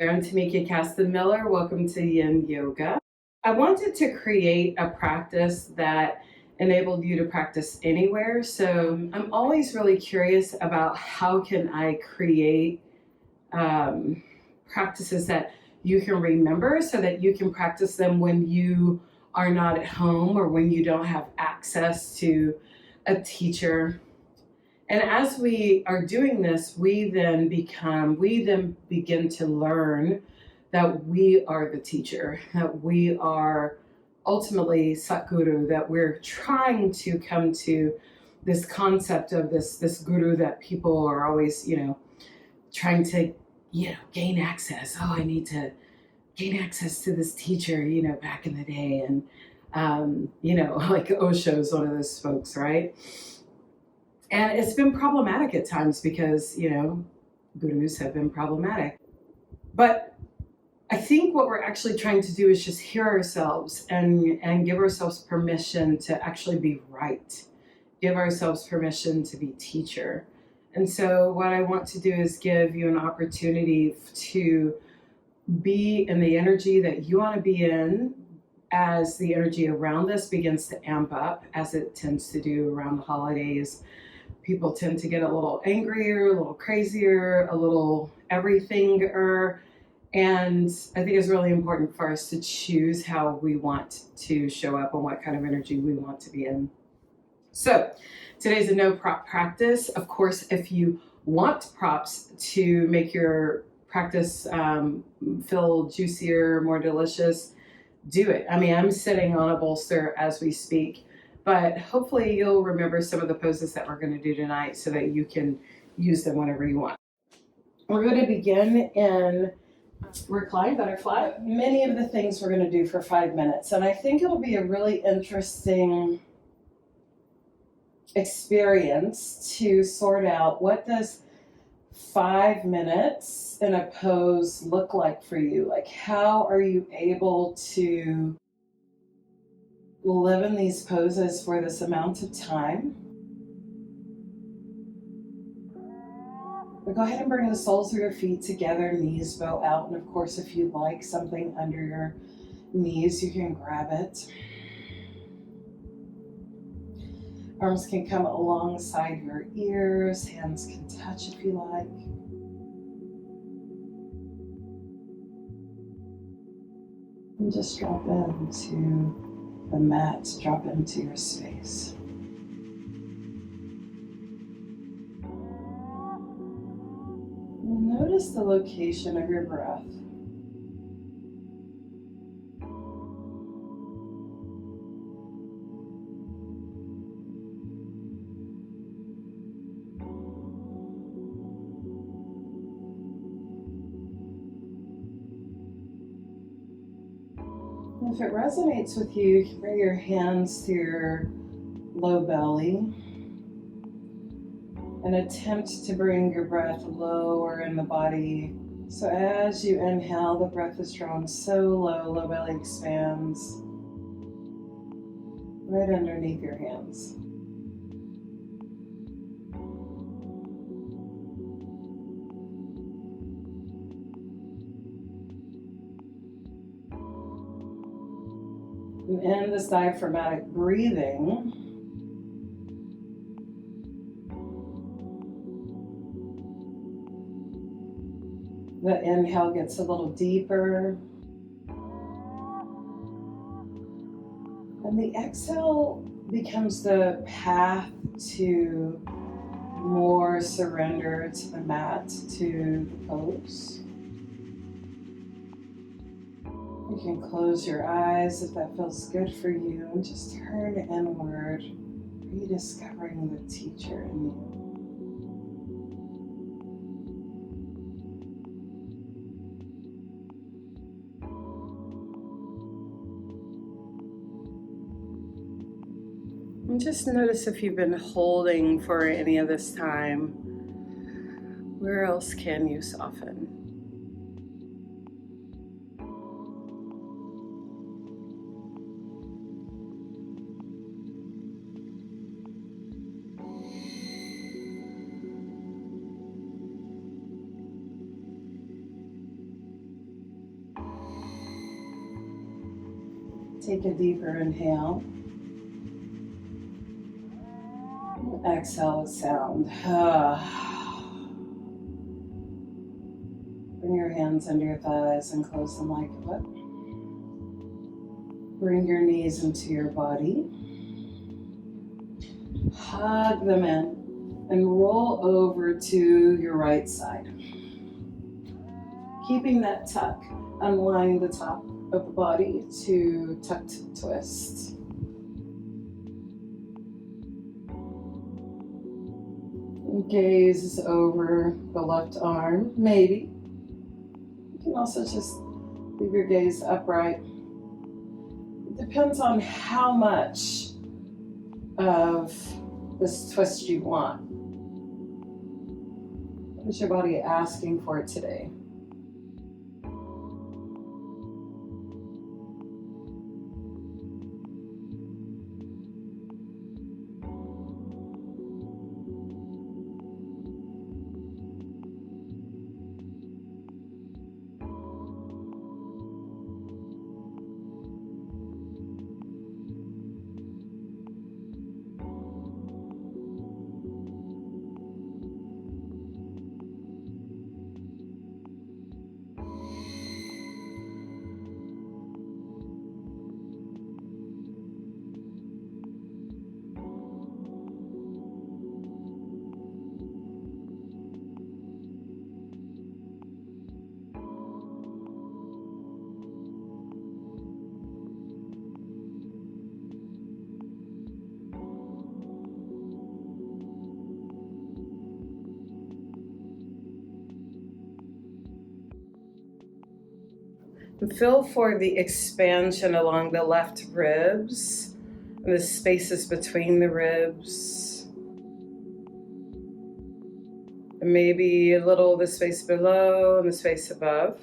I'm Tamika Caston-Miller. Welcome to Yin Yoga. I wanted to create a practice that enabled you to practice anywhere. So I'm always really curious about how can I create practices that you can remember so that you can practice them when you are not at home or when you don't have access to a teacher. And as we are doing this, we then begin to learn that we are the teacher, that we are ultimately Satguru, that we're trying to come to this concept of this guru that people are always, trying to, gain access. Oh, I need to gain access to this teacher, back in the day. And, like Osho's one of those folks, right? And it's been problematic at times because, gurus have been problematic. But I think what we're actually trying to do is just hear ourselves and give ourselves permission to actually be right. Give ourselves permission to be teacher. And so what I want to do is give you an opportunity to be in the energy that you want to be in as the energy around us begins to amp up, as it tends to do around the holidays. People tend to get a little angrier, a little crazier, a little everything-er. And I think it's really important for us to choose how we want to show up and what kind of energy we want to be in. So today's a no prop practice. Of course, if you want props to make your practice feel juicier, more delicious, do it. I mean, I'm sitting on a bolster as we speak. But hopefully you'll remember some of the poses that we're going to do tonight so that you can use them whenever you want. We're going to begin in Reclined Butterfly. Many of the things we're going to do for 5 minutes. And I think it'll be a really interesting experience to sort out what does 5 minutes in a pose look like for you. Like, how are you able to live in these poses for this amount of time? But go ahead and bring the soles of your feet together, knees bow out, and of course, if you'd like something under your knees, you can grab it. Arms can come alongside your ears, hands can touch if you like. And just drop into the mat, drop into your space. Notice the location of your breath. If it resonates with you, you can bring your hands to your low belly and attempt to bring your breath lower in the body. So as you inhale, the breath is drawn so low, low belly expands right underneath your hands. And in this diaphragmatic breathing, the inhale gets a little deeper. And the exhale becomes the path to more surrender to the mat, to the pose. You can close your eyes if that feels good for you and just turn inward, rediscovering the teacher in you. And just notice if you've been holding for any of this time. Where else can you soften? Take a deeper inhale. Exhale with sound. Bring your hands under your thighs and close them like a whip. Bring your knees into your body. Hug them in and roll over to your right side. Keeping that tuck, unwind the top of the body to tucked twist. Gaze over the left arm, maybe. You can also just leave your gaze upright. It depends on how much of this twist you want. What is your body asking for today? Feel for the expansion along the left ribs and the spaces between the ribs. And maybe a little the space below and the space above.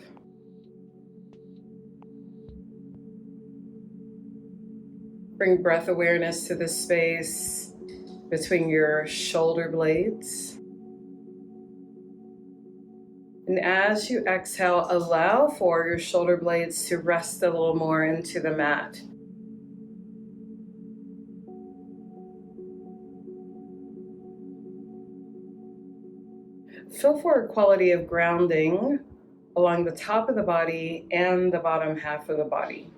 Bring breath awareness to the space between your shoulder blades. And as you exhale, allow for your shoulder blades to rest a little more into the mat. Feel for a quality of grounding along the top of the body and the bottom half of the body.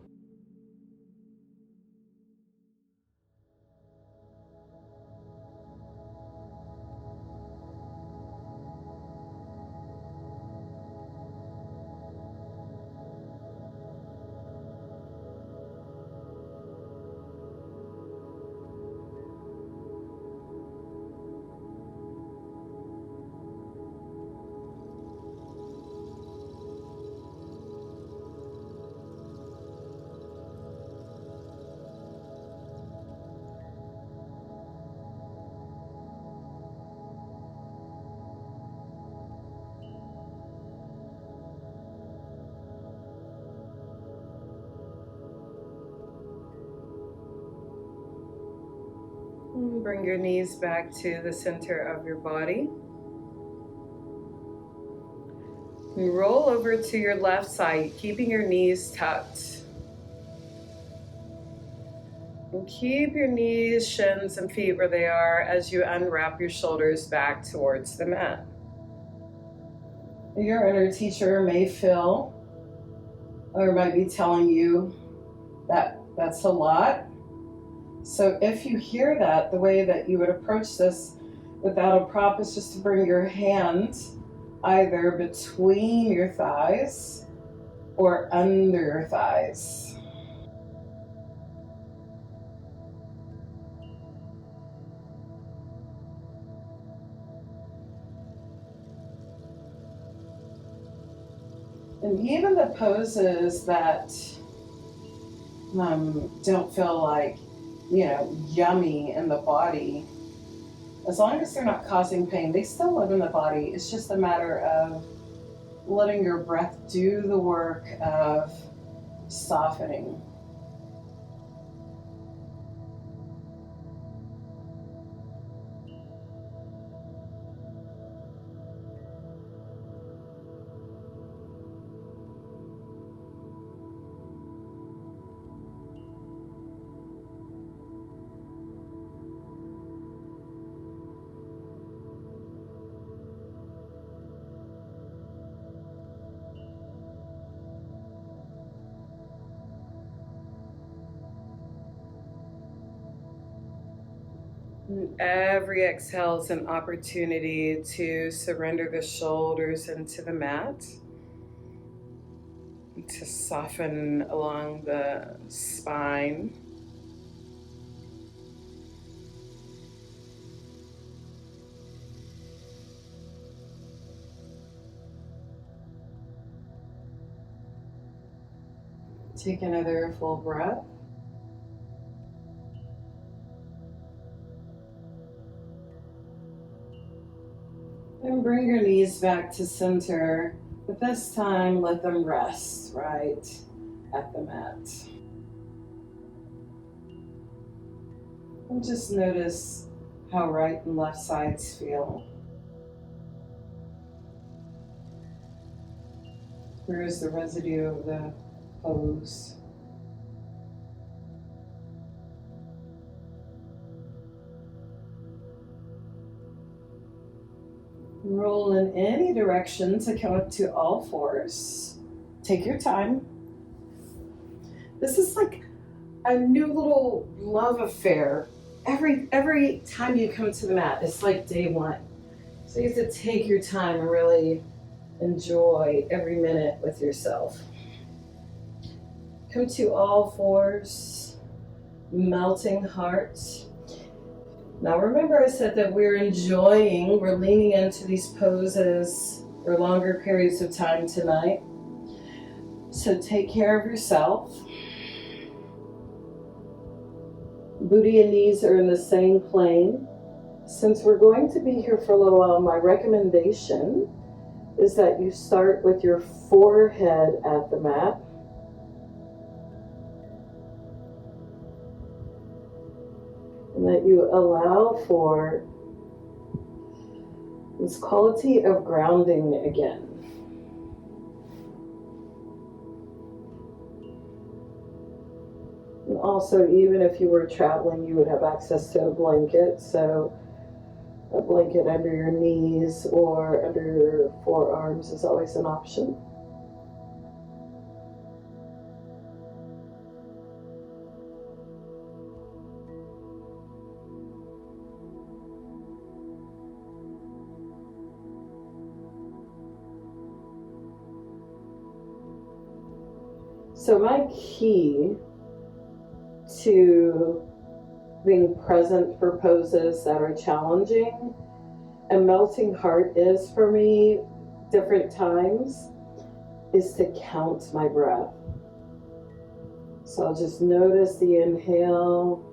Bring your knees back to the center of your body. And roll over to your left side, keeping your knees tucked. And keep your knees, shins, and feet where they are as you unwrap your shoulders back towards the mat. Your inner teacher may feel or might be telling you that that's a lot. So if you hear that, the way that you would approach this without a prop is just to bring your hand either between your thighs or under your thighs. And even the poses that don't feel like, yummy in the body, as long as they're not causing pain, they still live in the body. It's just a matter of letting your breath do the work of softening. And every exhale is an opportunity to surrender the shoulders into the mat, to soften along the spine. Take another full breath. And bring your knees back to center, but this time let them rest right at the mat. And just notice how right and left sides feel. Where is the residue of the pose? Roll in any direction to come up to all fours. Take your time. This is like a new little love affair. Every time you come to the mat, it's like day one. So you have to take your time and really enjoy every minute with yourself. Come to all fours, melting heart. Now remember I said that we're leaning into these poses for longer periods of time tonight. So take care of yourself. Booty and knees are in the same plane. Since we're going to be here for a little while, my recommendation is that you start with your forehead at the mat. And that you allow for this quality of grounding again. And also, even if you were traveling, you would have access to a blanket. So a blanket under your knees or under your forearms is always an option. So my key to being present for poses that are challenging and melting heart is for me different times is to count my breath. So I'll just notice the inhale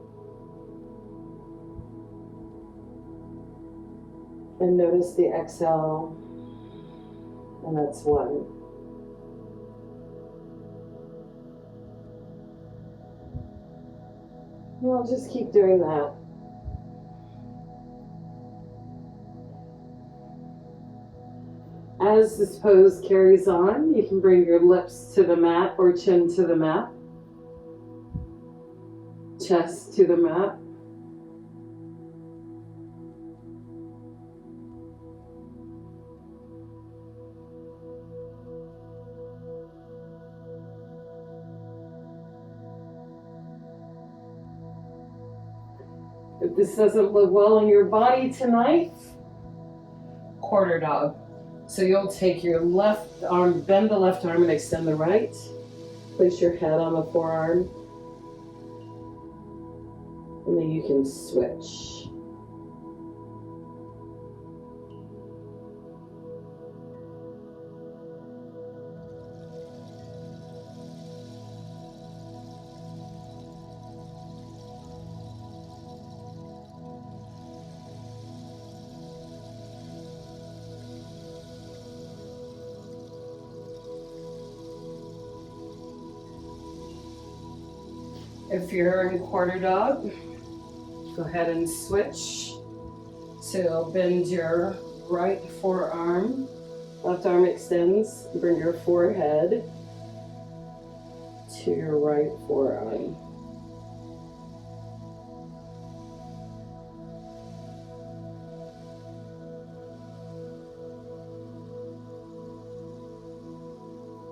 and notice the exhale, and that's one. And I'll just keep doing that. As this pose carries on, you can bring your lips to the mat or chin to the mat, chest to the mat. If this doesn't look well in your body tonight, quarter dog. So you'll take your left arm, bend the left arm and extend the right. Place your head on the forearm. And then you can switch. If you're in quarter dog, go ahead and switch. So you'll bend your right forearm, left arm extends, bring your forehead to your right forearm.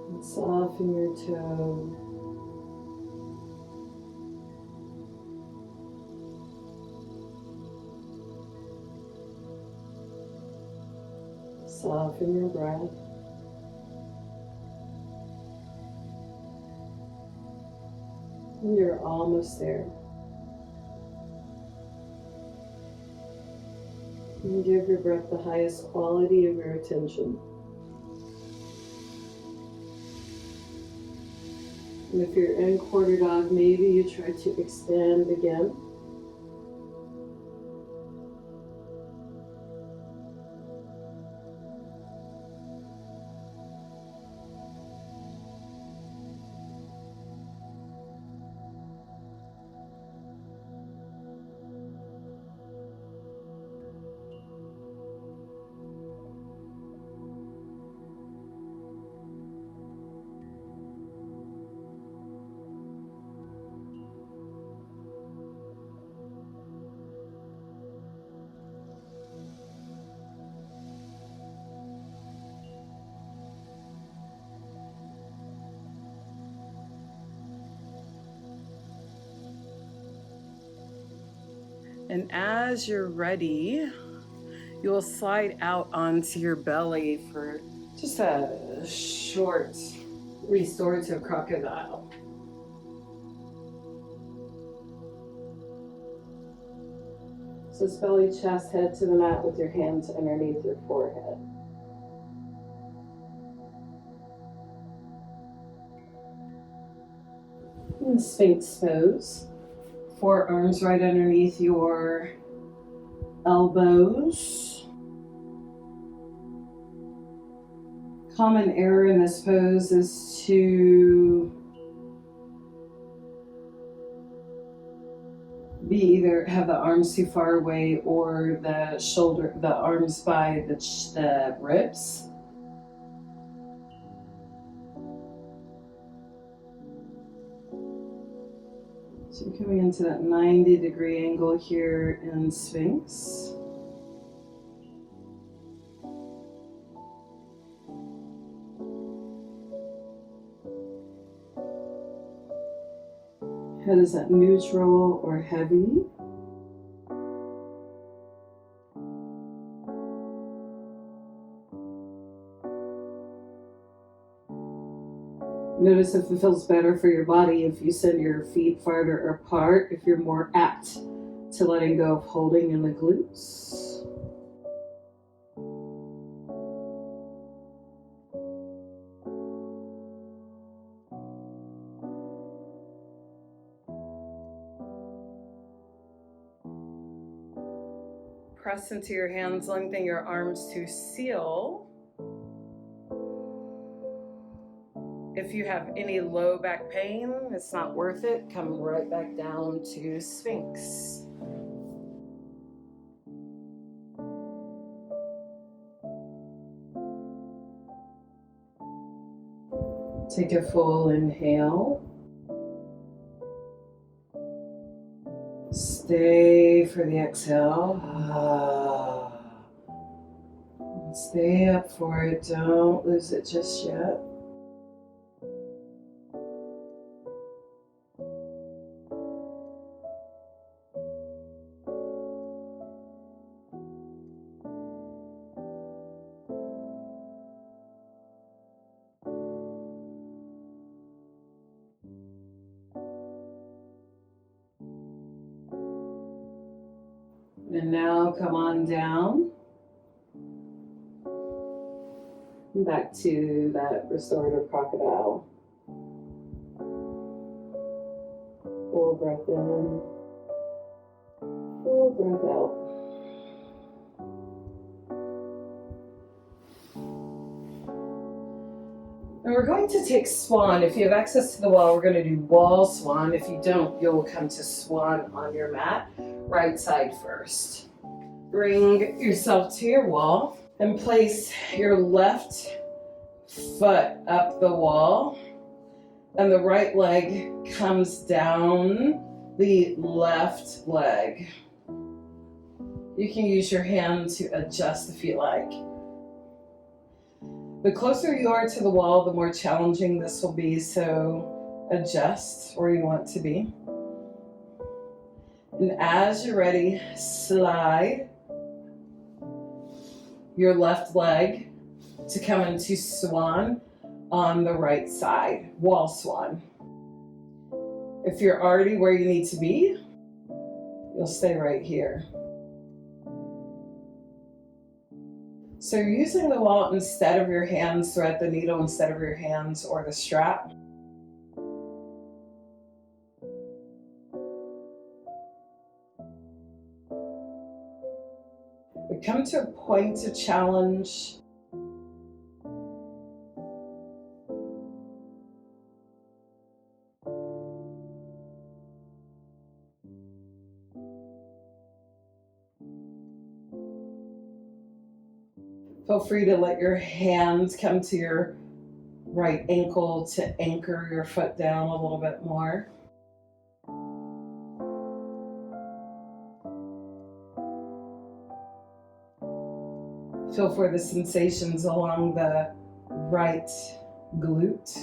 And soften your toe. Soften your breath. And you're almost there. And give your breath the highest quality of your attention. And if you're in quarter dog, maybe you try to expand again. And as you're ready, you'll slide out onto your belly for just a short restorative crocodile. So it's belly, chest, head to the mat with your hands underneath your forehead. And Sphinx pose. Forearms right underneath your elbows. Common error in this pose is to either have the arms too far away or the arms by the ribs. So you're coming into that 90-degree angle here in Sphinx. Head is at neutral or heavy. Notice if it feels better for your body if you send your feet farther apart, if you're more apt to letting go of holding in the glutes. Press into your hands, lengthen your arms to seal. If you have any low back pain, it's not worth it. Come right back down to Sphinx. Take a full inhale. Stay for the exhale. Stay up for it. Don't lose it just yet. And now come on down. Back to that restorative crocodile. Full breath in. Full breath out. And we're going to take swan. If you have access to the wall, we're going to do wall swan. If you don't, you'll come to swan on your mat. Right side first. Bring yourself to your wall and place your left foot up the wall and the right leg comes down the left leg. You can use your hand to adjust if you like. The closer you are to the wall, the more challenging this will be, so adjust where you want to be. And as you're ready, slide your left leg to come into swan on the right side, wall swan. If you're already where you need to be, you'll stay right here. So you're using the wall instead of your hands, thread the needle instead of your hands or the strap. We come to a point of challenge. Feel free to let your hands come to your right ankle to anchor your foot down a little bit more. Feel for the sensations along the right glute.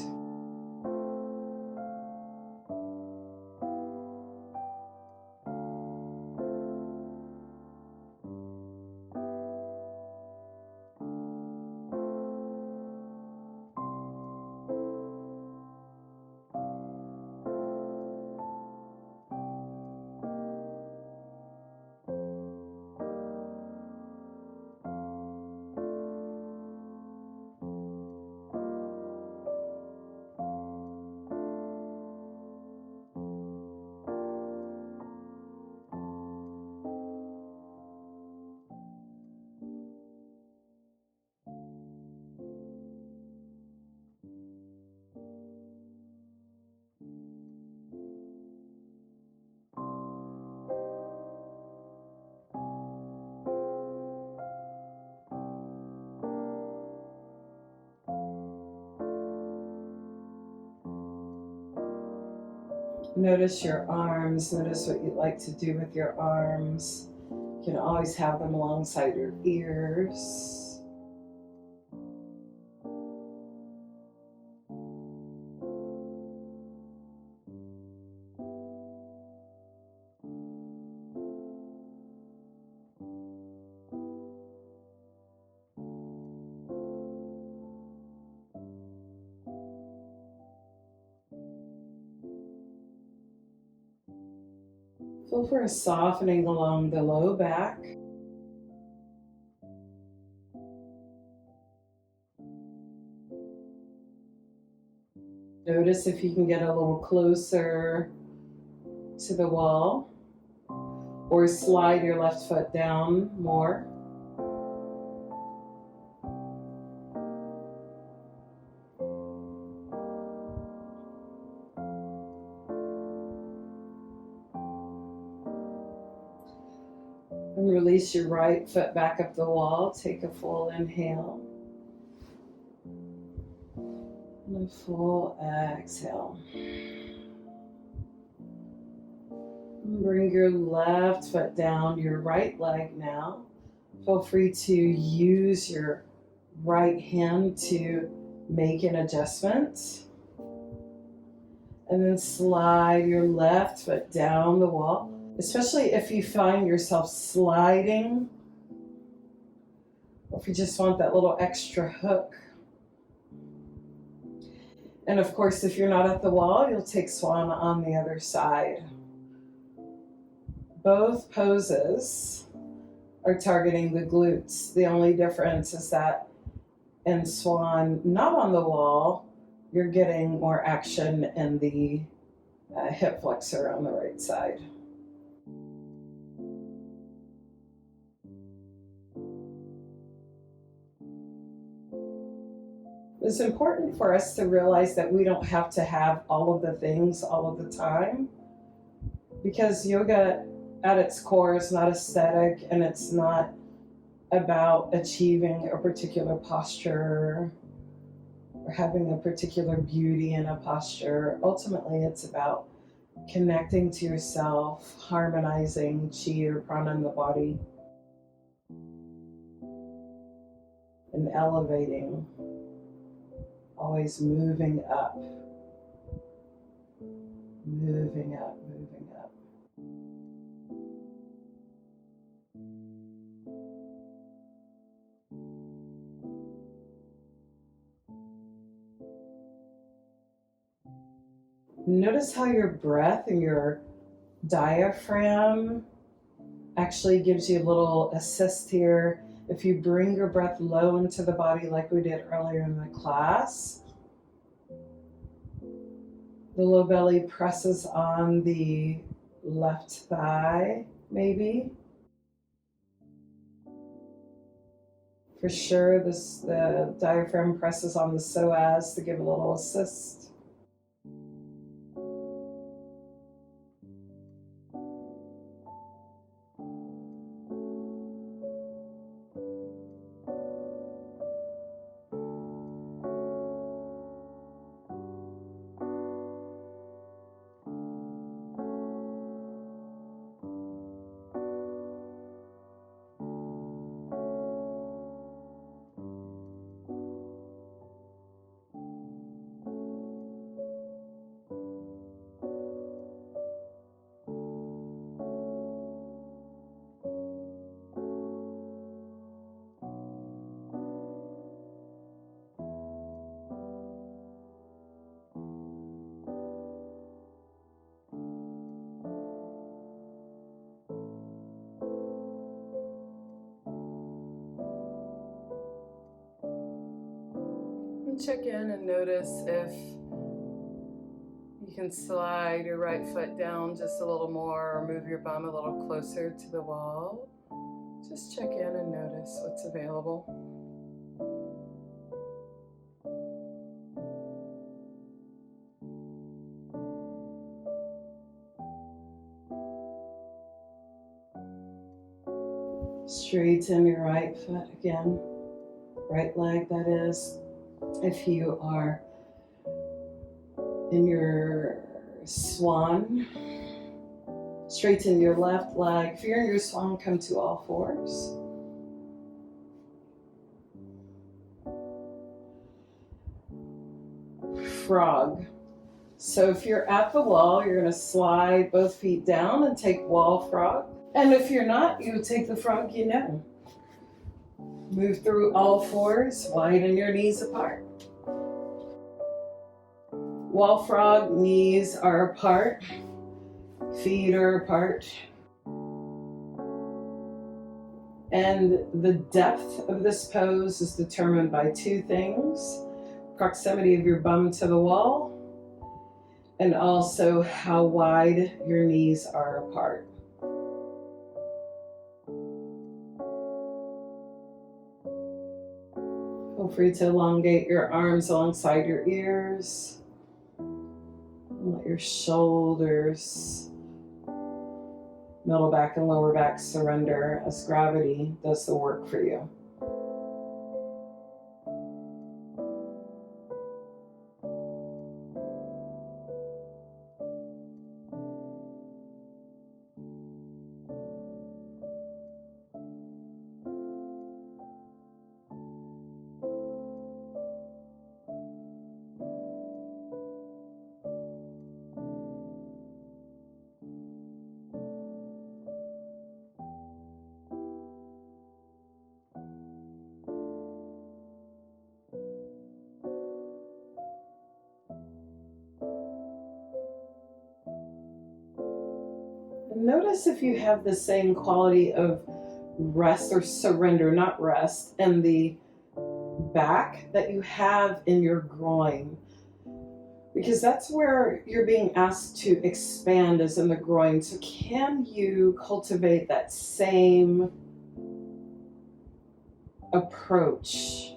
Notice your arms. Notice what you like to do with your arms. You can always have them alongside your ears. Feel for a softening along the low back. Notice if you can get a little closer to the wall or slide your left foot down more. And release your right foot back up the wall. Take a full inhale. And a full exhale. And bring your left foot down, your right leg now. Feel free to use your right hand to make an adjustment. And then slide your left foot down the wall. Especially if you find yourself sliding, or if you just want that little extra hook. And of course, if you're not at the wall, you'll take swan on the other side. Both poses are targeting the glutes. The only difference is that in swan, not on the wall, you're getting more action in the hip flexor on the right side. It's important for us to realize that we don't have to have all of the things all of the time, because yoga at its core is not aesthetic, and it's not about achieving a particular posture or having a particular beauty in a posture. Ultimately, it's about connecting to yourself, harmonizing chi or prana in the body, and elevating, always moving up, moving up, moving up. Notice how your breath and your diaphragm actually gives you a little assist here. If you bring your breath low into the body like we did earlier in the class, the low belly presses on the left thigh, maybe. For sure, the diaphragm presses on the psoas to give a little assist. And check in and notice if you can slide your right foot down just a little more or move your bum a little closer to the wall. Just check in and notice what's available. Straighten your right foot again, right leg that is. If you are in your swan, straighten your left leg. If you're in your swan, come to all fours. Frog. So if you're at the wall, you're going to slide both feet down and take wall frog. And if you're not, you take the frog you know. Move through all fours, widen your knees apart. Wall frog, knees are apart, feet are apart. And the depth of this pose is determined by two things: proximity of your bum to the wall, and also how wide your knees are apart. Feel free to elongate your arms alongside your ears. Let your shoulders, middle back and lower back surrender as gravity does the work for you. Notice if you have the same quality of rest or surrender, not rest, in the back that you have in your groin. Because that's where you're being asked to expand, is in the groin. So can you cultivate that same approach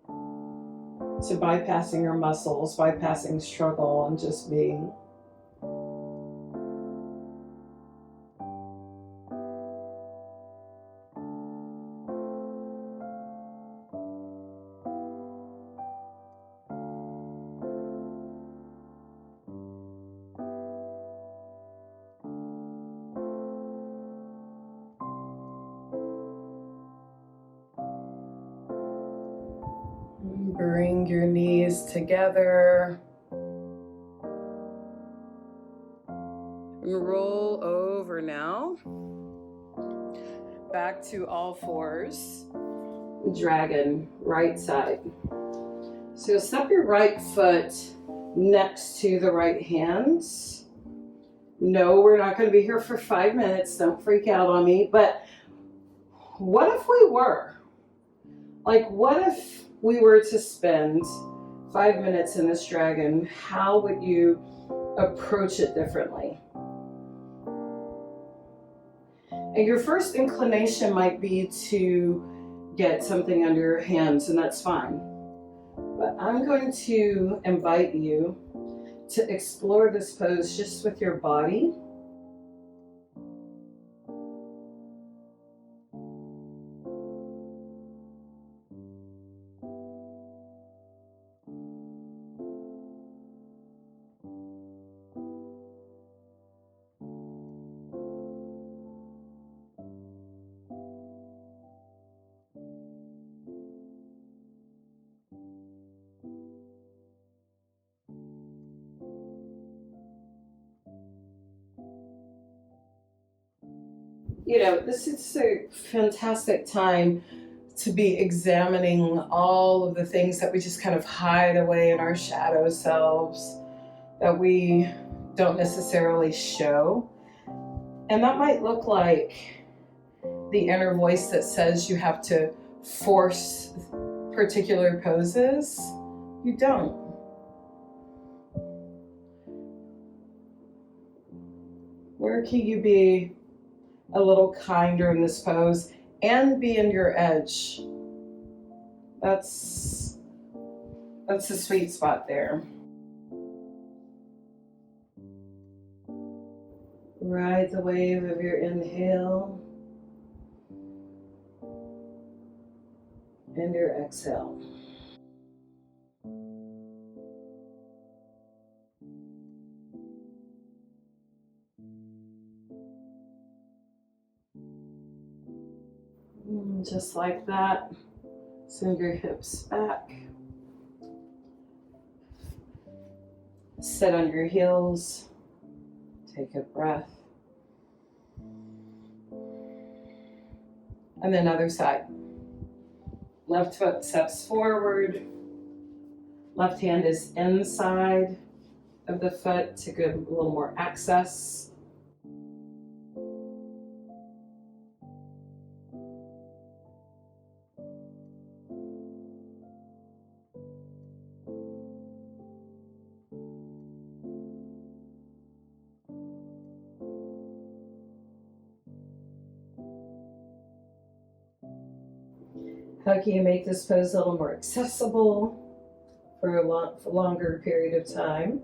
to bypassing your muscles, bypassing struggle, and just being? Bring your knees together and roll over now. Back to all fours. Dragon, right side. So you'll step your right foot next to the right hand. No, we're not going to be here for 5 minutes. Don't freak out on me. But what if we were? Like, what if we were to spend 5 minutes in this dragon? How would you approach it differently? And your first inclination might be to get something under your hands, and that's fine. But I'm going to invite you to explore this pose just with your body. You know, this is a fantastic time to be examining all of the things that we just kind of hide away in our shadow selves that we don't necessarily show. And that might look like the inner voice that says you have to force particular poses. You don't. Where can you be a little kinder in this pose and be in your edge? That's the sweet spot there. Ride the wave of your inhale and your exhale. Just like that, send your hips back. Sit on your heels. Take a breath. And then other side. Left foot steps forward. Left hand is inside of the foot to give a little more access. How can you make this pose a little more accessible for a longer period of time?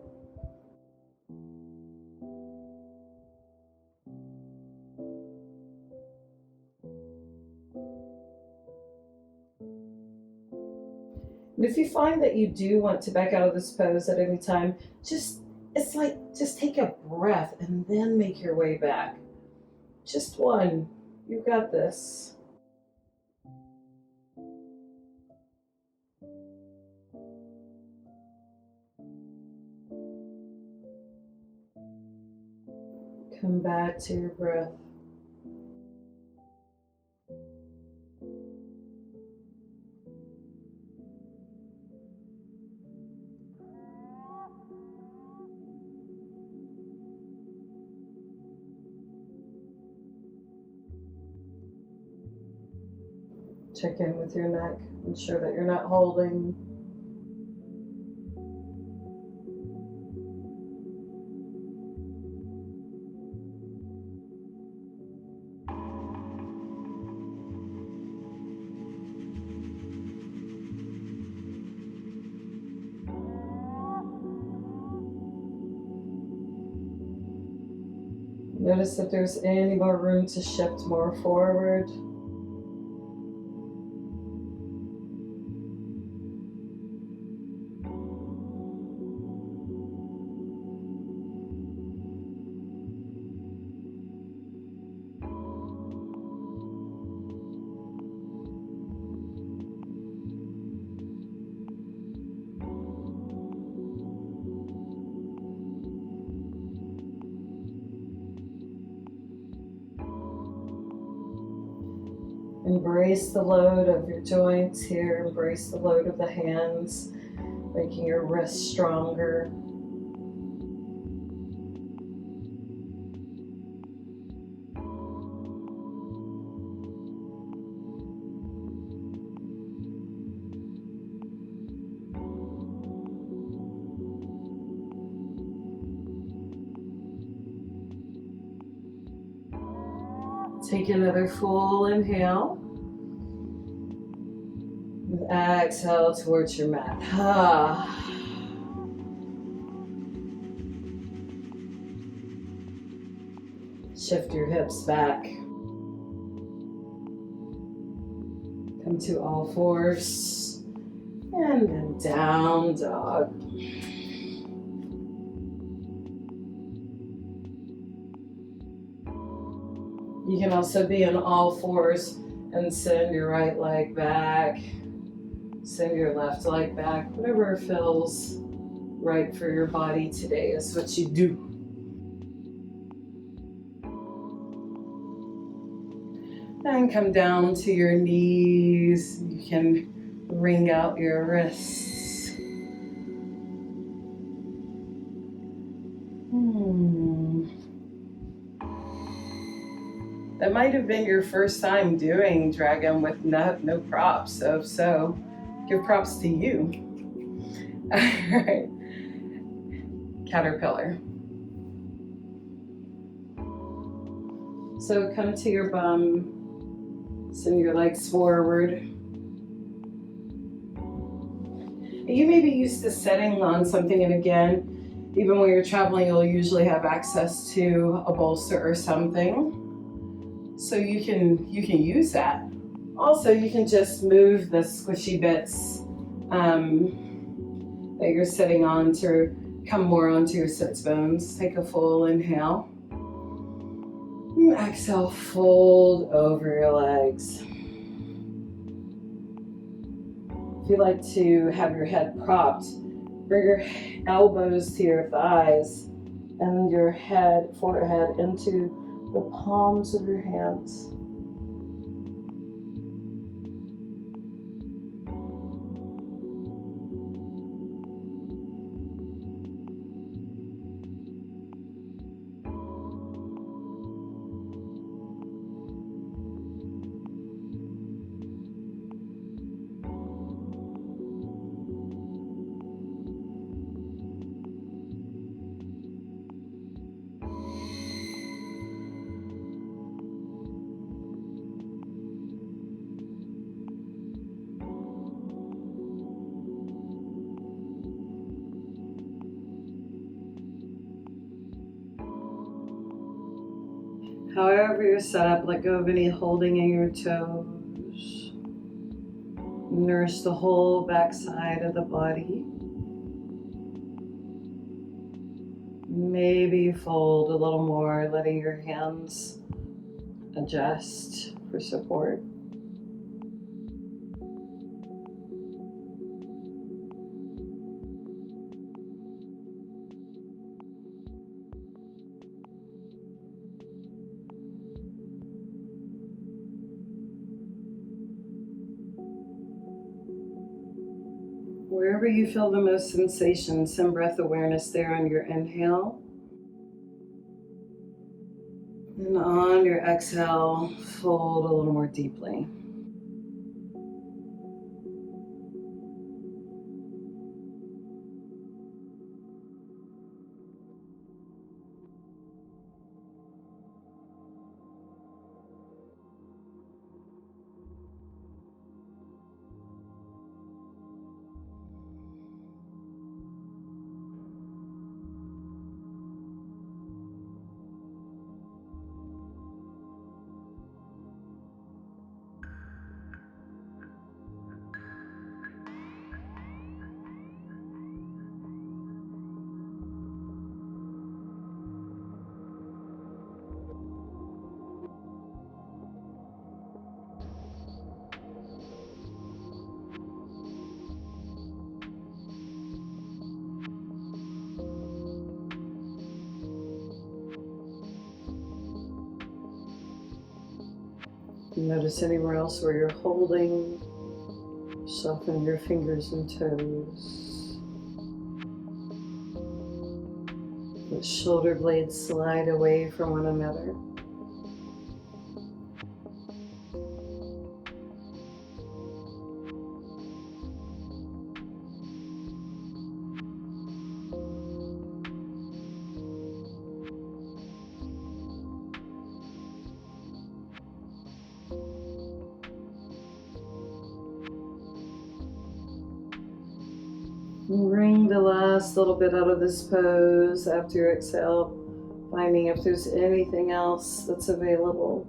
And if you find that you do want to back out of this pose at any time, just take a breath and then make your way back. Just one. You got this. Come back to your breath. Check in with your neck. Ensure that you're not holding. Notice if there's any more room to shift more forward. Embrace the load of your joints here. Embrace the load of the hands. making your wrists stronger. Take another full inhale. Exhale towards your mat. Shift your hips back. Come to all fours. And then down dog. You can also be on all fours and send your right leg back. Send your left leg back. Whatever feels right for your body today is what you do. And come down to your knees. You can wring out your wrists. That might have been your first time doing dragon with no props. So give props to you. All right. Caterpillar. So come to your bum. Send your legs forward. You may be used to sitting on something, and again, even when you're traveling, you'll usually have access to a bolster or something. So you can use that. Also, you can just move the squishy bits that you're sitting on to come more onto your sits bones. Take a full inhale. Exhale, fold over your legs. If you like to have your head propped, bring your elbows to your thighs and your forehead into the palms of your hands. However you're set up, let go of any holding in your toes. Nourish the whole backside of the body. Maybe fold a little more, letting your hands adjust for support. Wherever you feel the most sensation, send breath awareness there on your inhale. And on your exhale, fold a little more deeply. Notice anywhere else where you're holding. Soften your fingers and toes. The shoulder blades slide away from one another. Bring the last little bit out of this pose after you exhale, finding if there's anything else that's available.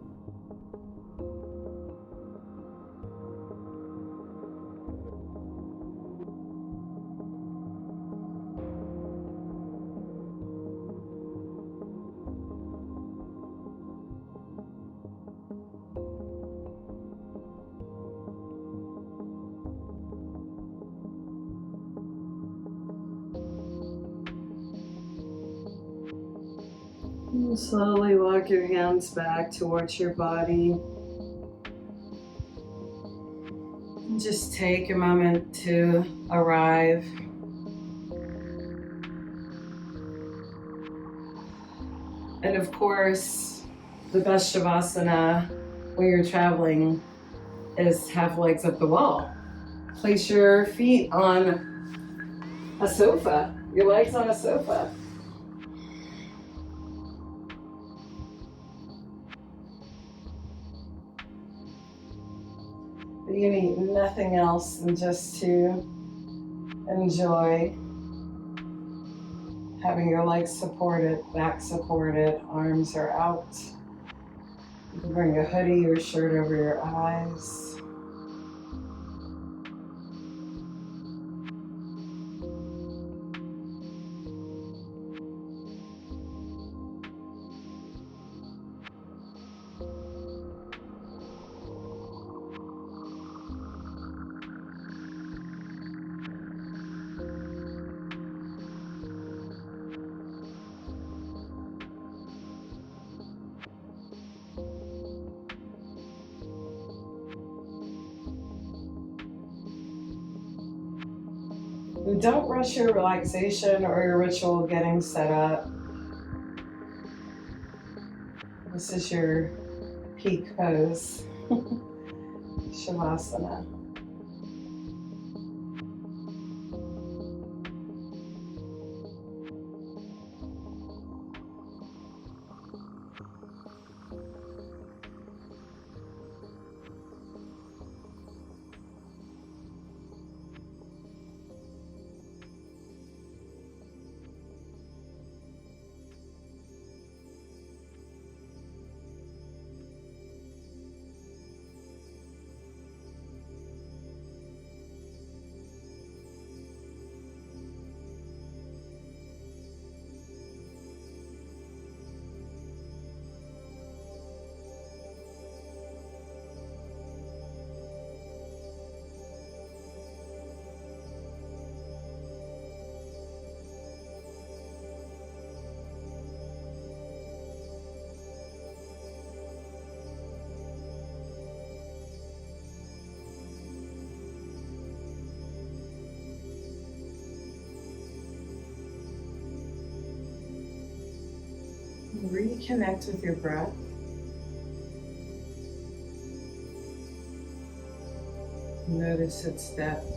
And slowly walk your hands back towards your body. And just take a moment to arrive. And of course, the best Shavasana when you're traveling is half legs up the wall. Place your feet on a sofa, your legs on a sofa. You need nothing else than just to enjoy having your legs supported, back supported, arms are out. You can bring a hoodie or shirt over your eyes. Don't rush your relaxation or your ritual getting set up. This is your peak pose, Shavasana. Reconnect with your breath. Notice its depth.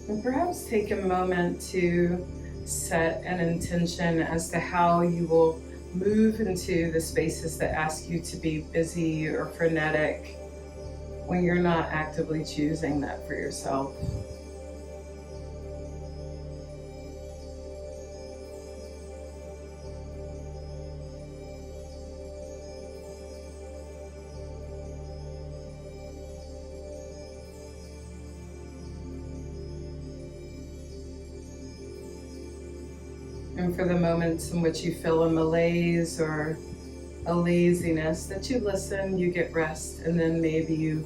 And perhaps take a moment to set an intention as to how you will move into the spaces that ask you to be busy or frenetic when you're not actively choosing that for yourself. And for the moments in which you feel a malaise or a laziness, that you listen, you get rest, and then maybe you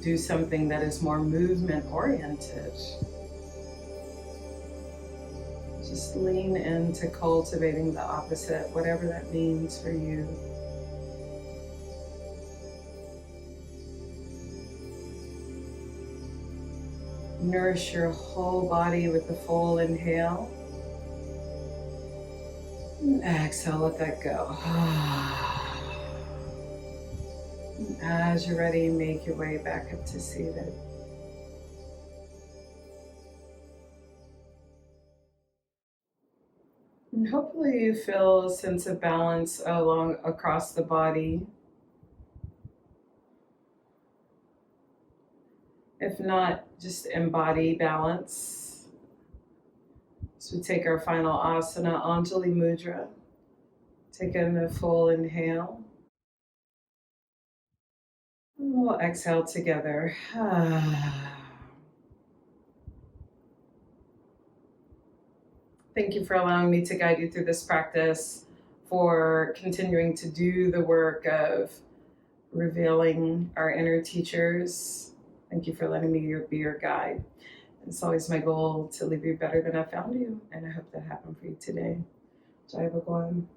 do something that is more movement oriented, just lean into cultivating the opposite, whatever that means for you. Nourish your whole body with the full inhale. And exhale, let that go. And as you're ready, make your way back up to seated. And hopefully you feel a sense of balance across the body. If not, just embody balance. So we take our final asana, Anjali Mudra. Take in a full inhale. And we'll exhale together. Thank you for allowing me to guide you through this practice, for continuing to do the work of revealing our inner teachers. Thank you for letting me be your guide. It's always my goal to leave you better than I found you, and I hope that happened for you today. Jai Bhagwan.